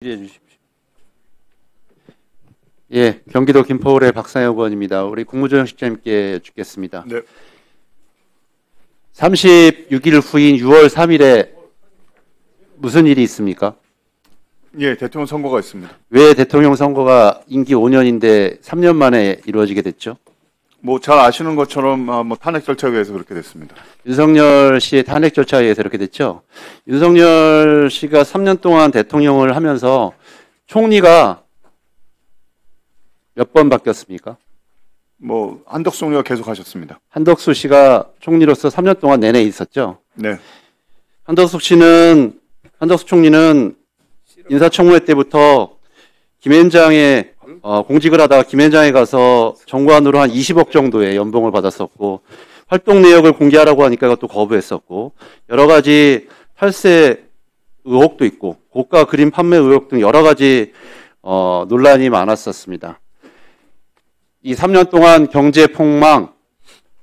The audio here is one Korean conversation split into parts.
해 주십시오. 예, 경기도 김포울의 박상혁 의원입니다. 우리 국무조정실장님께 여쭙겠습니다. 네. 36일 후인 6월 3일에 무슨 일이 있습니까? 예, 대통령 선거가 있습니다. 왜 대통령 선거가 임기 5년인데 3년 만에 이루어지게 됐죠? 뭐 잘 아시는 것처럼 탄핵 절차에 의해서 그렇게 됐습니다. 윤석열 씨의 탄핵 절차에 의해서 이렇게 됐죠. 윤석열 씨가 3년 동안 대통령을 하면서 총리가 몇 번 바뀌었습니까? 뭐 한덕수 총리가 계속 하셨습니다. 한덕수 씨가 총리로서 3년 동안 내내 있었죠. 네. 한덕수 총리는 인사청문회 때부터 김앤장에 공직을 하다가 김앤장에 가서 정관으로 한 20억 정도의 연봉을 받았었고, 활동 내역을 공개하라고 하니까 그것도 거부했었고, 여러 가지 탈세 의혹도 있고 고가 그림 판매 의혹 등 여러 가지 논란이 많았었습니다. 이 3년 동안 경제 폭망,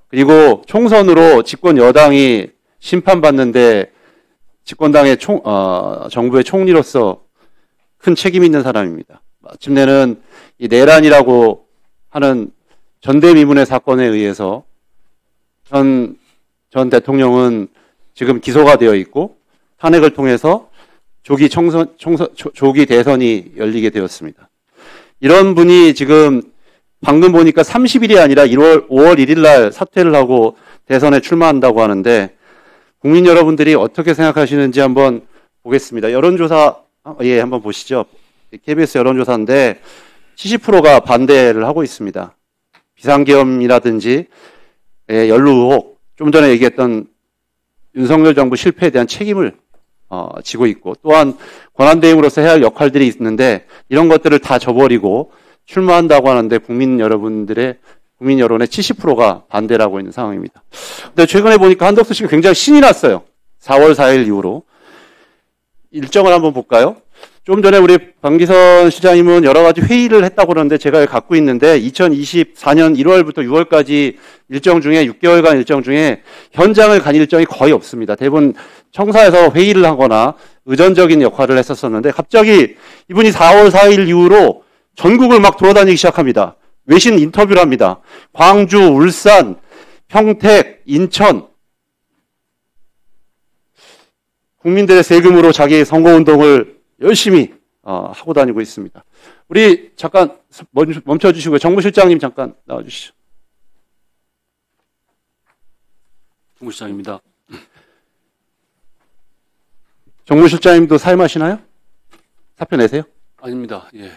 그리고 총선으로 집권 여당이 심판받는데 집권당의 정부의 총리로서 큰 책임 있는 사람입니다. 마침내는 이 내란이라고 하는 전대미문의 사건에 의해서 전 대통령은 지금 기소가 되어 있고 탄핵을 통해서 조기 대선이 열리게 되었습니다. 이런 분이 지금 방금 보니까 30일이 아니라 5월 1일 날 사퇴를 하고 대선에 출마한다고 하는데, 국민 여러분들이 어떻게 생각하시는지 한번 보겠습니다. 여론조사, 예, 한번 보시죠. KBS 여론조사인데 70%가 반대를 하고 있습니다. 비상계엄이라든지 연루 의혹, 좀 전에 얘기했던 윤석열 정부 실패에 대한 책임을 지고 있고, 또한 권한대행으로서 해야 할 역할들이 있는데 이런 것들을 다 저버리고 출마한다고 하는데 국민 여론의 70%가 반대를 하고 있는 상황입니다. 근데 최근에 보니까 한덕수 씨가 굉장히 신이 났어요. 4월 4일 이후로. 일정을 한번 볼까요? 좀 전에 우리 방기선 시장님은 여러 가지 회의를 했다고 그러는데 제가 갖고 있는데 2024년 1월부터 6월까지 일정 중에 6개월간 일정 중에 현장을 간 일정이 거의 없습니다. 대부분 청사에서 회의를 하거나 의전적인 역할을 했었었는데 갑자기 이분이 4월 4일 이후로 전국을 막 돌아다니기 시작합니다. 외신 인터뷰를 합니다. 광주, 울산, 평택, 인천. 국민들의 세금으로 자기 선거운동을 열심히 하고 다니고 있습니다. 우리 잠깐 멈춰주시고요. 정무실장님 잠깐 나와주시죠. 정무실장입니다. 정무실장님도 사임하시나요? 사표 내세요? 아닙니다. 예.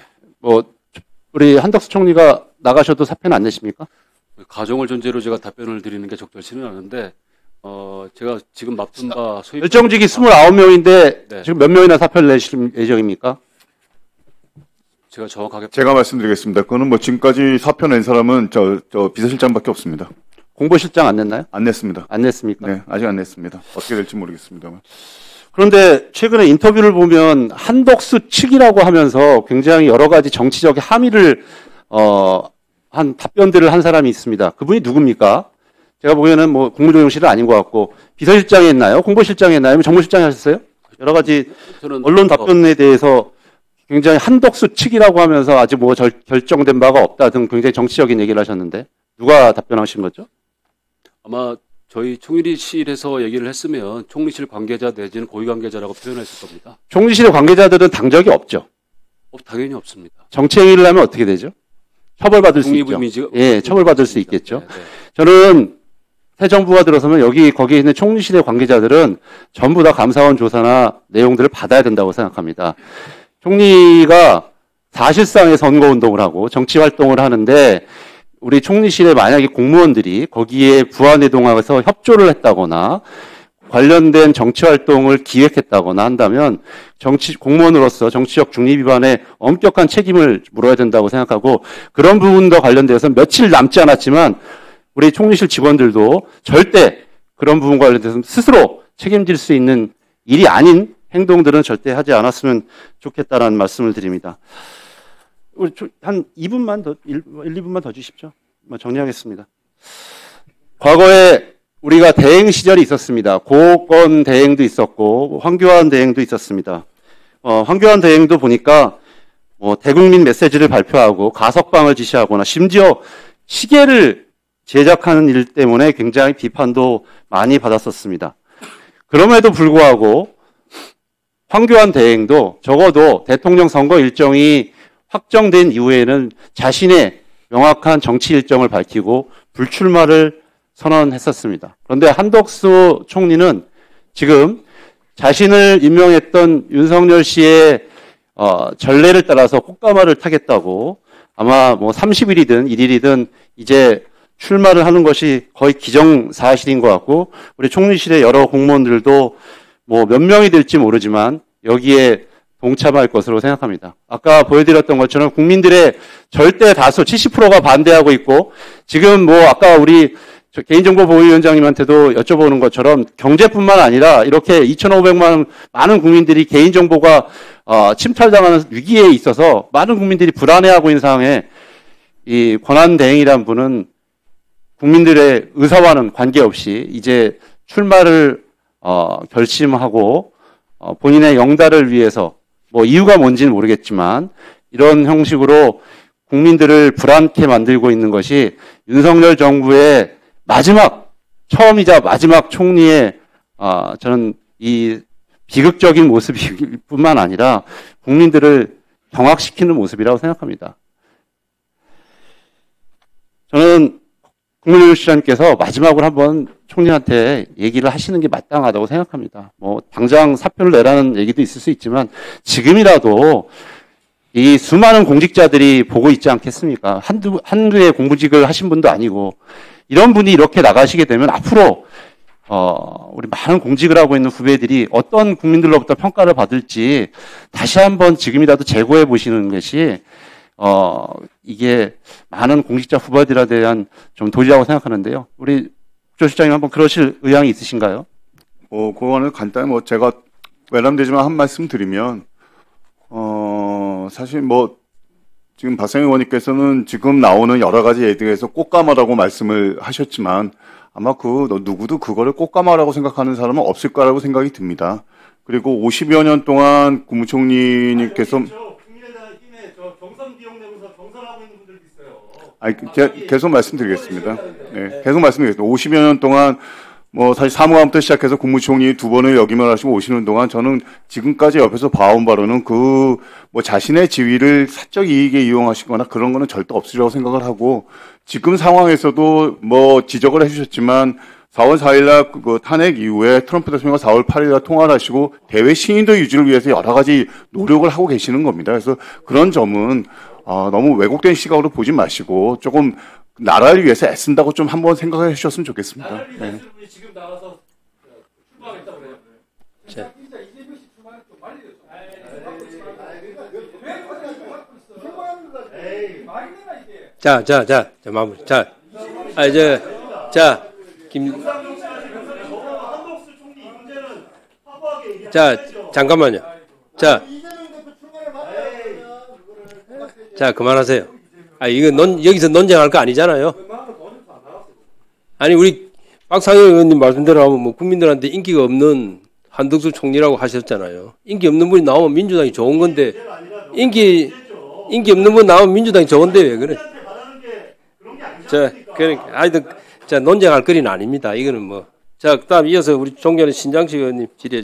우리 한덕수 총리가 나가셔도 사표는 안 내십니까? 가정을 전제로 제가 답변을 드리는 게 적절치는 않은데, 제가 지금 맡은 바 소위 결정직이 29명인데 네. 지금 몇 명이나 사표를 내실 예정입니까? 제가 정확하게 제가 말씀드리겠습니다. 그거는 뭐 지금까지 사표 낸 사람은 저 비서실장밖에 없습니다. 공보실장 안 냈나요? 안 냈습니다. 안 냈습니까? 네, 아직 안 냈습니다. 어떻게 될지 모르겠습니다만. 그런데 최근에 인터뷰를 보면 한덕수 측이라고 하면서 굉장히 여러 가지 정치적 함의를 한 답변들을 한 사람이 있습니다. 그분이 누굽니까? 제가 보기에는 뭐 국무조정실은 아닌 것 같고, 비서실장이 했나요? 공보실장이 했나요? 정무실장이 하셨어요? 여러 가지 언론 답변에 대해서 굉장히 한덕수 측이라고 하면서 아직 뭐 결정된 바가 없다 등 굉장히 정치적인 얘기를 하셨는데 누가 답변하신 거죠? 아마 저희 총리실에서 얘기를 했으면 총리실 관계자 내지는 고위 관계자라고 표현했을 겁니다. 총리실의 관계자들은 당적이 없죠. 당연히 없습니다. 정치행위를 하면 어떻게 되죠? 처벌받을 수 있죠. 예, 처벌받을 수 있겠죠. 네. 저는 새 정부가 들어서면 거기에 있는 총리실의 관계자들은 전부 다 감사원 조사나 내용들을 받아야 된다고 생각합니다. 총리가 사실상의 선거운동을 하고 정치활동을 하는데, 우리 총리실에 만약에 공무원들이 거기에 부안해동해서 협조를 했다거나 관련된 정치활동을 기획했다거나 한다면 공무원으로서 정치적 중립 위반에 엄격한 책임을 물어야 된다고 생각하고, 그런 부분과 관련돼서 며칠 남지 않았지만 우리 총리실 직원들도 절대 그런 부분과 관련돼서 스스로 책임질 수 있는 일이 아닌 행동들은 절대 하지 않았으면 좋겠다라는 말씀을 드립니다. 우리 한 2분만 더, 1, 2분만 더 주십시오. 정리하겠습니다. 과거에 우리가 대행 시절이 있었습니다. 고건 대행도 있었고 황교안 대행도 있었습니다. 황교안 대행도 보니까 뭐 대국민 메시지를 발표하고 가석방을 지시하거나 심지어 시계를 제작하는 일 때문에 굉장히 비판도 많이 받았었습니다. 그럼에도 불구하고 황교안 대행도 적어도 대통령 선거 일정이 확정된 이후에는 자신의 명확한 정치 일정을 밝히고 불출마를 선언했었습니다. 그런데 한덕수 총리는 지금 자신을 임명했던 윤석열 씨의 전례를 따라서 꽃가마를 타겠다고 아마 뭐 30일이든 1일이든 이제 출마를 하는 것이 거의 기정사실인 것 같고 우리 총리실의 여러 공무원들도 뭐 몇 명이 될지 모르지만 여기에 동참할 것으로 생각합니다. 아까 보여드렸던 것처럼 국민들의 절대 다수 70%가 반대하고 있고 지금 뭐 아까 우리 개인정보보호위원장님한테도 여쭤보는 것처럼 경제뿐만 아니라 이렇게 2,500만 많은 국민들이 개인정보가 침탈당하는 위기에 있어서 많은 국민들이 불안해하고 있는 상황에 이 권한대행이란 분은 국민들의 의사와는 관계없이 이제 출마를 결심하고 본인의 영달을 위해서 뭐 이유가 뭔지는 모르겠지만 이런 형식으로 국민들을 불안케 만들고 있는 것이 윤석열 정부의 처음이자 마지막 총리의 저는 이 비극적인 모습일 뿐만 아니라 국민들을 경악시키는 모습이라고 생각합니다. 저는 국민의힘 시장님께서 마지막으로 한번 총리한테 얘기를 하시는 게 마땅하다고 생각합니다. 뭐 당장 사표를 내라는 얘기도 있을 수 있지만 지금이라도 이 수많은 공직자들이 보고 있지 않겠습니까? 한두의 공직을 하신 분도 아니고 이런 분이 이렇게 나가시게 되면 앞으로 우리 많은 공직을 하고 있는 후배들이 어떤 국민들로부터 평가를 받을지 다시 한번 지금이라도 재고해 보시는 것이 이게 많은 공직자 후보들에 대한 좀 도리라고 생각하는데요. 우리 국조실장님 한번 그러실 의향이 있으신가요? 그거는 간단히 제가 외람되지만 한 말씀 드리면, 사실 지금 박상현 의원님께서는 지금 나오는 여러 가지 예들에서 꽃가마라고 말씀을 하셨지만 아마 누구도 그거를 꽃가마라고 생각하는 사람은 없을 거라고 생각이 듭니다. 그리고 50여 년 동안 국무총리님께서 국민의힘에 경선 비용 내면서 경선하고 있는 분들도 있어요. 제가 계속 말씀드리겠습니다. 네, 계속 말씀드리겠습니다. 50여 년 동안 사실 사무관부터 시작해서 국무총리 두 번을 역임을 하시고 오시는 동안 저는 지금까지 옆에서 봐온 바로는 자신의 지위를 사적 이익에 이용하시거나 그런 거는 절대 없으리라고 생각을 하고 지금 상황에서도 지적을 해주셨지만 4월 4일날 탄핵 이후에 트럼프 대통령과 4월 8일날 통화를 하시고 대외 신인도 유지를 위해서 여러 가지 노력을 하고 계시는 겁니다. 그래서 그런 점은 너무 왜곡된 시각으로 보지 마시고 조금 나라를 위해서 애쓴다고 좀 한번 생각해 주셨으면 좋겠습니다. 나라를 위해서 네. 지금 나가서 출마하겠다 그래요. 자. 마무리. 잠깐만요. 그만하세요. 이거 여기서 논쟁할 거 아니잖아요. 아니, 우리 박상현 의원님 말씀대로 하면 국민들한테 인기가 없는 한덕수 총리라고 하셨잖아요. 인기 없는 분이 나오면 민주당이 좋은 건데, 인기 없는 분 나오면 민주당이 좋은데 왜 그래? 논쟁할 거리는 아닙니다. 이거는 그 다음 이어서 우리 존경하는 신장식 의원님 질의해